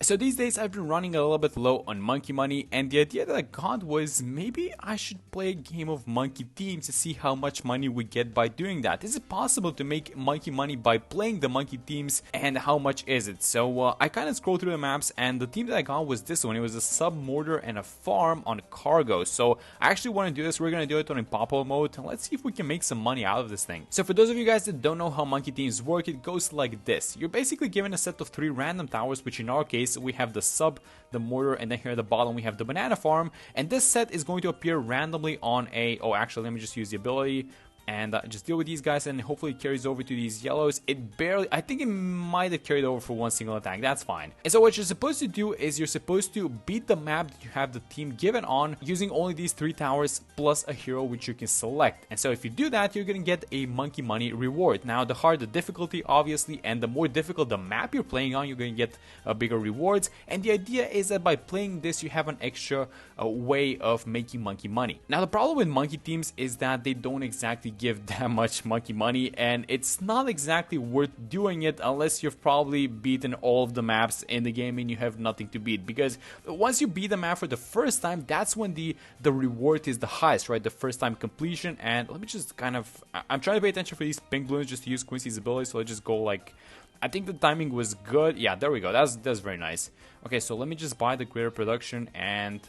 So these days I've been running a little bit low on monkey money, and the idea that I got was maybe I should play a game of monkey teams to see how much money we get by doing that. Is it possible to make monkey money by playing the monkey teams, and how much is it? So I kind of scrolled through the maps, and the team that I got was this one. It was a sub mortar and a farm on cargo. So I actually want to do this. We're going to do it on impossible mode, and let's see if we can make some money out of this thing. So for those of you guys that don't know how monkey teams work, it goes like this. You're basically given a set of 3 random towers, which in our case we have the sub, the mortar, and then here at the bottom we have the banana farm, and this set is going to appear randomly on a actually let me just use the ability and just deal with these guys, and hopefully it carries over to these yellows. It barely, I think it might have carried over for one single attack. That's fine. And so what you're supposed to do is you're supposed to beat the map that you have the team given on using only these 3 towers plus a hero which you can select. And so if you do that, you're gonna get a monkey money reward. Now the harder the difficulty, obviously, and the more difficult the map you're playing on, you're gonna get bigger rewards. And the idea is that by playing this, you have an extra way of making monkey money. Now the problem with monkey teams is that they don't exactly give that much monkey money, and it's not exactly worth doing it unless you've probably beaten all of the maps in the game and you have nothing to beat, because once you beat the map for the first time, that's when the reward is the highest, right? The first time completion. And let me just kind of, I'm trying to pay attention for these pink balloons just to use Quincy's ability, so let's just go like, I think the timing was good. Yeah, there we go. That's very nice. Okay, so let me just buy the greater production. And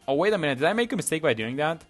oh, wait a minute, did I make a mistake by doing that?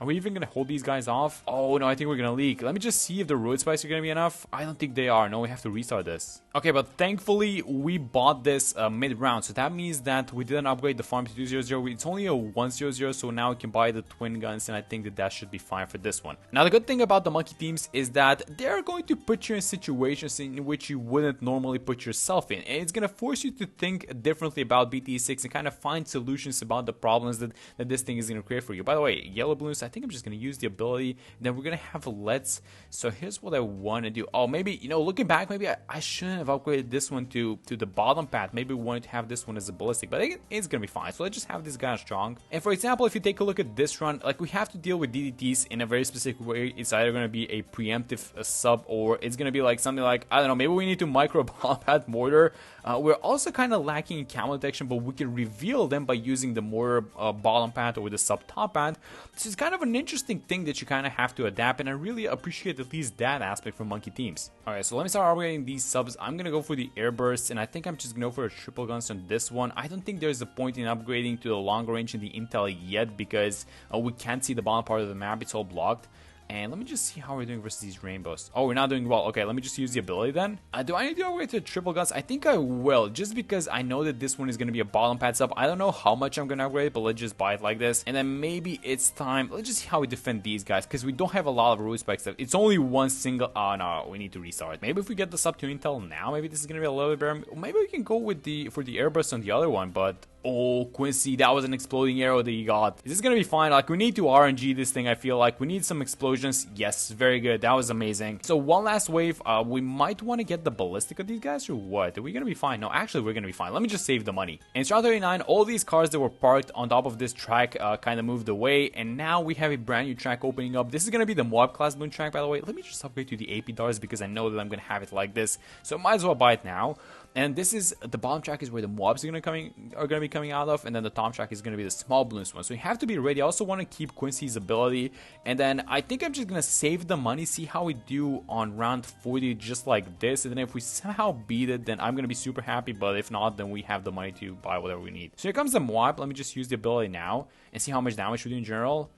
Are we even going to hold these guys off? Oh, no, I think we're going to leak. Let me just see if the road spikes are going to be enough. I don't think they are. No, we have to restart this. Okay, but thankfully, we bought this mid-round. So that means that we didn't upgrade the farm to 200. It's only a 100, so now we can buy the twin guns, and I think that should be fine for this one. Now, the good thing about the monkey teams is that they're going to put you in situations in which you wouldn't normally put yourself in. And it's going to force you to think differently about BT6 and kind of find solutions about the problems that this thing is going to create for you. By the way, yellow balloons, I think I'm just going to use the ability, then we're going to have let's. So here's what I want to do. Oh, maybe, you know, looking back, maybe I shouldn't have upgraded this one to the bottom path. Maybe we wanted to have this one as a ballistic, but it's going to be fine. So let's just have this guy strong. And for example, if you take a look at this run, like we have to deal with DDTs in a very specific way. It's either going to be a preemptive sub, or it's going to be like something like, I don't know, maybe we need to micro bomb at mortar. We're also kind of lacking in camo detection, but we can reveal them by using the mortar bottom path or the sub top path. This is kind of an interesting thing that you kind of have to adapt, and I really appreciate at least that aspect from monkey teams. Alright, so let me start upgrading these subs. I'm gonna go for the air bursts, and I think I'm just gonna go for a triple guns on this one. I don't think there's a point in upgrading to the longer range in the intel yet, because we can't see the bottom part of the map. It's all blocked. And let me just see how we're doing versus these rainbows. Oh, we're not doing well. Okay, let me just use the ability then. Do I need to upgrade to triple guns? I think I will, just because I know that this one is going to be a bottom pad sub. I don't know how much I'm going to upgrade, but let's just buy it like this. And then maybe it's time. Let's just see how we defend these guys, because we don't have a lot of root spikes. It's only one single. Oh, no, we need to restart. Maybe if we get the sub to intel now, maybe this is going to be a little bit better. Maybe we can go with for the airburst on the other one, but oh, Quincy, that was an exploding arrow that you got. Is this gonna be fine? Like, we need to RNG this thing, I feel like. We need some explosions. Yes, very good. That was amazing. So, one last wave. We might want to get the ballistic of these guys, or what? Are we gonna be fine? No, actually, we're gonna be fine. Let me just save the money. In Star 39, all these cars that were parked on top of this track kind of moved away, and now we have a brand new track opening up. This is gonna be the Moab class Bloon track, by the way. Let me just upgrade to the AP DARs, because I know that I'm gonna have it like this. So, might as well buy it now. And this is the bottom track is where the Moabs are gonna be coming out of, and then the top track is gonna be the small balloons one. So you have to be ready. I also want to keep Quincy's ability, and then I think I'm just gonna save the money, see how we do on round 40, just like this. And then if we somehow beat it, then I'm gonna be super happy. But if not, then we have the money to buy whatever we need. So here comes the Moab. Let me just use the ability now and see how much damage we do in general.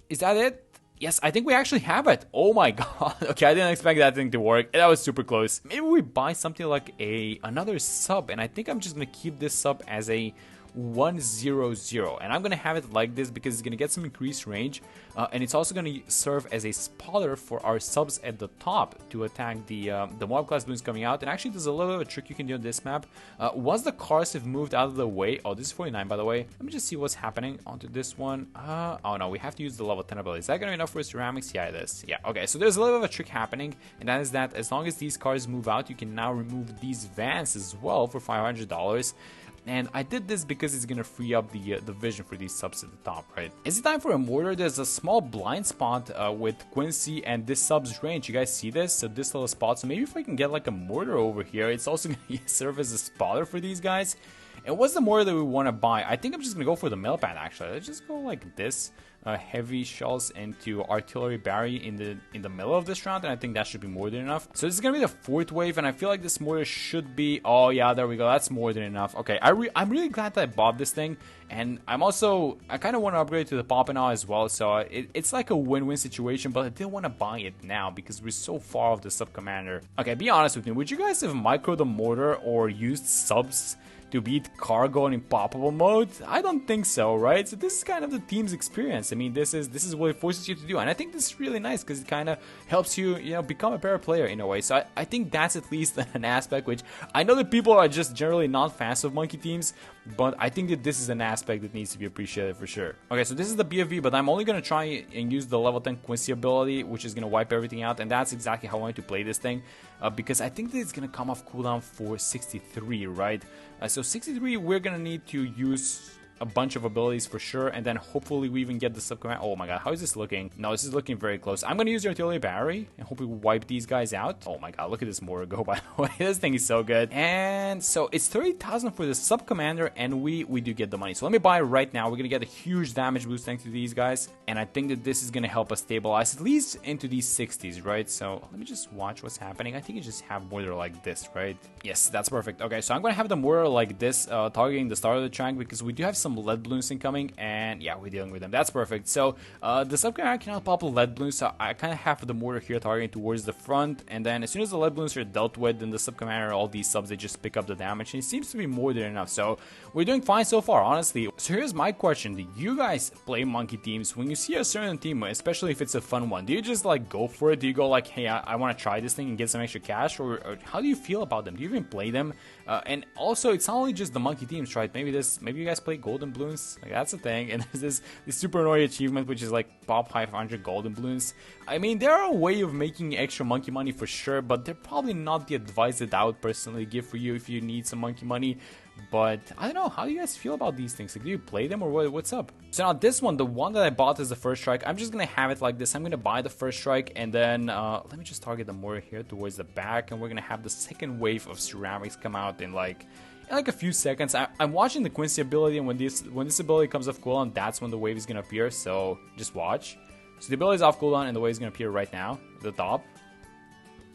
Is that it? Yes, I think we actually have it. Oh my god. Okay, I didn't expect that thing to work. That was super close. Maybe we buy something like another sub, and I think I'm just gonna keep this sub as a 100, and I'm gonna have it like this because it's gonna get some increased range, and it's also gonna serve as a spotter for our subs at the top to attack the Moab class balloons coming out. And actually, there's a little bit of a trick you can do on this map. Once the cars have moved out of the way, oh, this is 49 by the way. Let me just see what's happening onto this one. Oh no, we have to use the level 10 ability. Is that gonna be enough for ceramics? Yeah, it is. Yeah, okay. So there's a little bit of a trick happening, and that is that as long as these cars move out, you can now remove these vans as well for $500. and I did this because it's gonna free up the vision for these subs at the top, right? Is it time for a mortar? There's a small blind spot with Quincy and this sub's range. You guys see this? So this little spot. So maybe if I can get like a mortar over here, it's also gonna serve as a spotter for these guys. And what's the mortar that we want to buy? I think I'm just gonna go for the mill pad actually. Let's just go like this. Heavy shells into artillery barrier in the middle of this round, and I think that should be more than enough. So this is gonna be the 4th wave, and I feel like this mortar should be, oh yeah, there we go, that's more than enough. Okay, I'm really glad that I bought this thing, and I kind of want to upgrade to the Poppinaw as well, so it's like a win-win situation, but I didn't want to buy it now because we're so far off the sub commander. Okay, be honest with me, would you guys have microed the mortar or used subs to beat cargo in poppable mode? I don't think so, right? So this is kind of the team's experience. I mean, this is what it forces you to do, and I think this is really nice because it kind of helps you, become a better player in a way. So I think that's at least an aspect which I know that people are just generally not fans of monkey teams, but I think that this is an aspect that needs to be appreciated for sure. Okay, so this is the BFV, but I'm only gonna try and use the level 10 Quincy ability, which is gonna wipe everything out, and that's exactly how I want to play this thing, because I think that it's gonna come off cooldown for 63, right? So 63, we're gonna need to use a bunch of abilities for sure, and then hopefully we even get the sub command. Oh my god, how is this looking? No, this is looking very close. I'm gonna use the artillery battery and hope we wipe these guys out. Oh my god, look at this mortar go, by the way. This thing is so good. And so it's 30,000 for the sub commander, and we do get the money. So let me buy it right now. We're gonna get a huge damage boost thanks to these guys, and I think that this is gonna help us stabilize at least into these 60s, right? So let me just watch what's happening. I think you just have mortar like this, right? Yes, that's perfect. Okay, so I'm gonna have the mortar like this, targeting the start of the track, because we do have some lead balloons incoming, and yeah, we're dealing with them. That's perfect. So the sub commander cannot pop a lead balloon, so I kind of have the mortar here targeting towards the front, and then as soon as the lead balloons are dealt with, then the sub commander, all these subs, they just pick up the damage, and it seems to be more than enough. So we're doing fine so far, honestly. So here's my question: do you guys play monkey teams? When you see a certain team, especially if it's a fun one, do you just like go for it? Do you go like, hey, I want to try this thing and get some extra cash, or how do you feel about them? Do you even play them? And also, it's not only just the monkey teams, right? Maybe you guys play golden balloons, like that's a thing. And there's this super annoying achievement which is like pop 500 golden balloons. I mean, they're a way of making extra monkey money for sure, but they're probably not the advice that I would personally give for you if you need some monkey money. But I don't know, how do you guys feel about these things? Like, do you play them, or what's up? So now this one, the one that I bought is the first strike. I'm just gonna have it like this. I'm gonna buy the first strike, and then let me just target the mortar here towards the back, and we're gonna have the second wave of ceramics come out in like a few seconds. I'm watching the Quincy ability, and when this ability comes off cooldown, that's when the wave is gonna appear. So just watch. So the ability is off cooldown, and the wave is gonna appear right now at the top.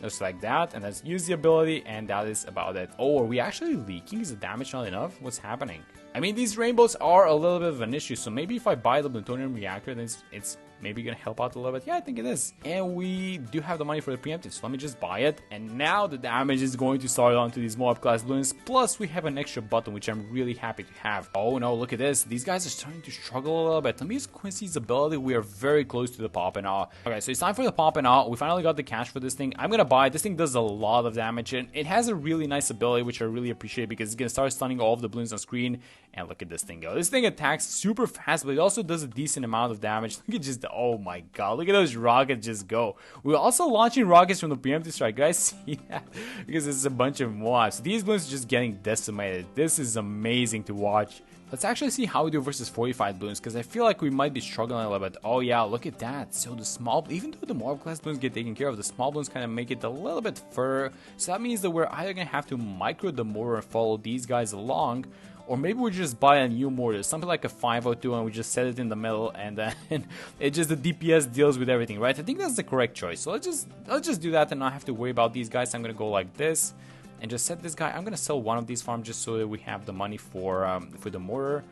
Just like that, and let's use the ability, and that is about it. Oh, are we actually leaking? Is the damage not enough? What's happening? I mean, these rainbows are a little bit of an issue, so maybe if I buy the plutonium reactor, then it's maybe gonna help out a little bit. Yeah, I think it is. And we do have the money for the preemptive, so let me just buy it. And now the damage is going to start onto these Moab class balloons. Plus, we have an extra button, which I'm really happy to have. Oh no, look at this. These guys are starting to struggle a little bit. Let me use Quincy's ability. We are very close to the pop and all. Okay, so it's time for the pop and all. We finally got the cash for this thing. I'm gonna buy it. This thing does a lot of damage, and it has a really nice ability, which I really appreciate, because it's gonna start stunning all of the balloons on screen. And look at this thing go. This thing attacks super fast, but it also does a decent amount of damage. Look at just, oh my god, look at those rockets just go. We're also launching rockets from the preemptive strike. Guys, see that? Because it's a bunch of mobs. These balloons are just getting decimated. This is amazing to watch. Let's actually see how we do versus 45 balloons, because I feel like we might be struggling a little bit. Oh yeah, look at that. So the small, even though the mob class balloons get taken care of, the small balloons kind of make it a little bit further. So that means that we're either going to have to micro the mortar and follow these guys along, or maybe we just buy a new mortar, something like a 502, and we just set it in the middle, and then it just, the DPS deals with everything, right? I think that's the correct choice. So let's just do that and not have to worry about these guys. I'm gonna go like this and just set this guy. I'm gonna sell one of these farms just so that we have the money for the mortar.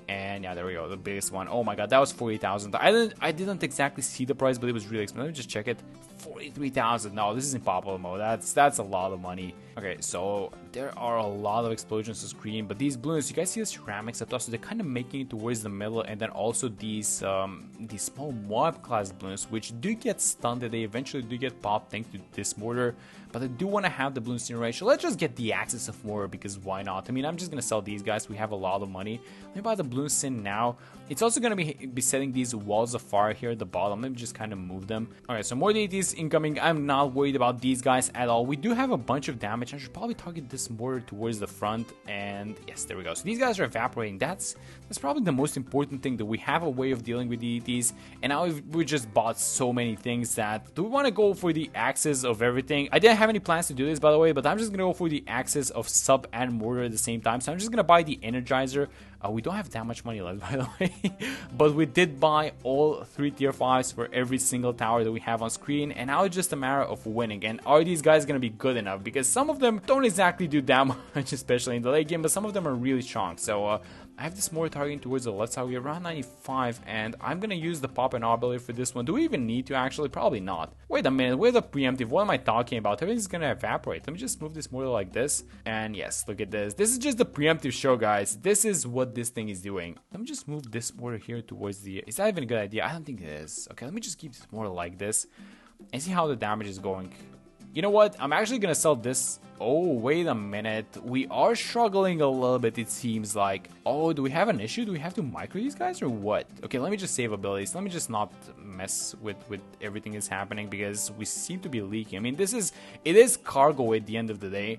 And yeah, there we go, the biggest one. Oh my god, that was 40,000. I didn't exactly see the price, but it was really expensive. Let me just check it. 43,000. No, this is in popular mode. That's a lot of money. Okay, so there are a lot of explosions to screen, but these balloons, you guys see the ceramics up top, so they're kind of making it towards the middle, and then also these small mob class balloons, which do get stunned. They eventually do get popped thanks to this mortar, but I do want to have the balloon incineration. Let's just get the axis of mortar, because why not? I mean, I'm just gonna sell these guys. We have a lot of money. Let me buy the balloon sin now. It's also gonna be setting these walls of fire here at the bottom. Let me just kind of move them. Alright, so more deities. mortars incoming. I'm not worried about these guys at all. We do have a bunch of damage. I should probably target this mortar towards the front, and yes, there we go. So these guys are evaporating. That's probably the most important thing, that we have a way of dealing with these. And now we just bought so many things that, do we want to go for the axes of everything? I didn't have any plans to do this, by the way, but I'm just gonna go for the axes of sub and mortar at the same time. So I'm just gonna buy the energizer. We don't have that much money left, by the way, but we did buy all 3 tier 5s for every single tower that we have on screen, and now it's just a matter of winning. And are these guys gonna be good enough? Because some of them don't exactly do that much, especially in the late game, but some of them are really strong. So I have this more targeting towards the left side. We're around 95, and I'm gonna use the pop and ability for this one. Do we even need to actually? Probably not. Wait a minute, where's the preemptive? What am I talking about? Everything's gonna evaporate. Let me just move this more like this. And yes, look at this. This is just the preemptive show, guys. This is what this thing is doing. Let me just move this more here towards the... Is that even a good idea? I don't think it is. Okay, let me just keep this more like this and see how the damage is going. You know what? I'm actually gonna sell this. Oh, wait a minute. We are struggling a little bit, it seems like. Oh, do we have an issue? Do we have to micro these guys or what? Okay, let me just save abilities. Let me just not mess with everything that's happening, because we seem to be leaking. I mean, it is cargo at the end of the day.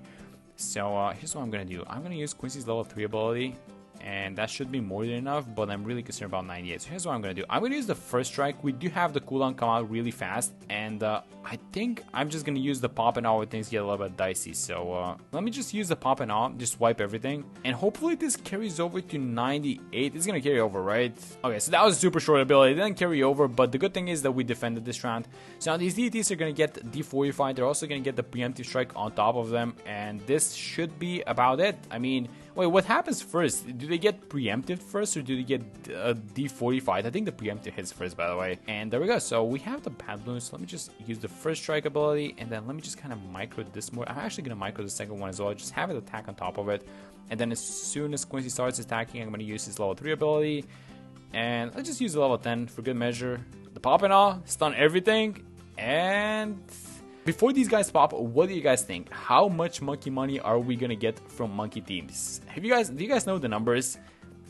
So here's what I'm gonna do. I'm gonna use Quincy's level 3 ability, and that should be more than enough, but I'm really concerned about 98. So here's what I'm gonna do. I'm gonna use the first strike. We do have the cooldown come out really fast, and I think I'm just gonna use the pop and all when things get a little bit dicey. So let me just use the pop and all, just wipe everything, and hopefully this carries over to 98. It's gonna carry over, right? Okay, so that was a super short ability. It didn't carry over, but the good thing is that we defended this round. So now these DTs are gonna get defortified. They're also gonna get the preemptive strike on top of them, and this should be about it. I mean, wait, what happens first? Do they get preempted first, or do they get defortified? I think the preemptive hits first, by the way. And there we go. So we have the bad balloons. So let me just use the first strike ability, and then let me just kind of micro this more. I'm actually gonna micro the second one as well. Just have it attack on top of it, and then as soon as Quincy starts attacking, I'm gonna use his level 3 ability, and let's just use the level 10 for good measure. The pop and all, stun everything, and before these guys pop, what do you guys think? How much monkey money are we gonna get from monkey teams? Do you guys know the numbers?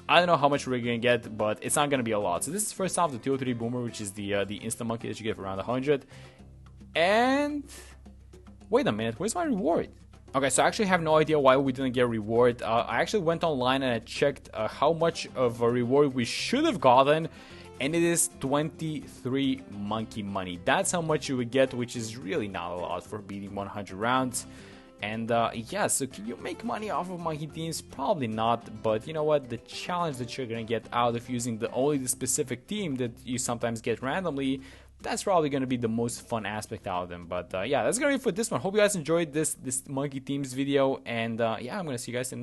I don't know how much we're gonna get, but it's not gonna be a lot. So this is first off the 203 boomer, which is the instant monkey that you get for around 100. And wait a minute, where's my reward? Okay, so I actually have no idea why we didn't get a reward. I actually went online and I checked how much of a reward we should have gotten, and it is 23 monkey money. That's how much you would get, which is really not a lot for beating 100 rounds. And yeah, so can you make money off of monkey teams? Probably not, but you know what? The challenge that you're gonna get out of using only the specific team that you sometimes get randomly, that's probably gonna be the most fun aspect out of them. But yeah, that's gonna be it for this one. Hope you guys enjoyed this monkey teams video, and yeah, I'm gonna see you guys in the next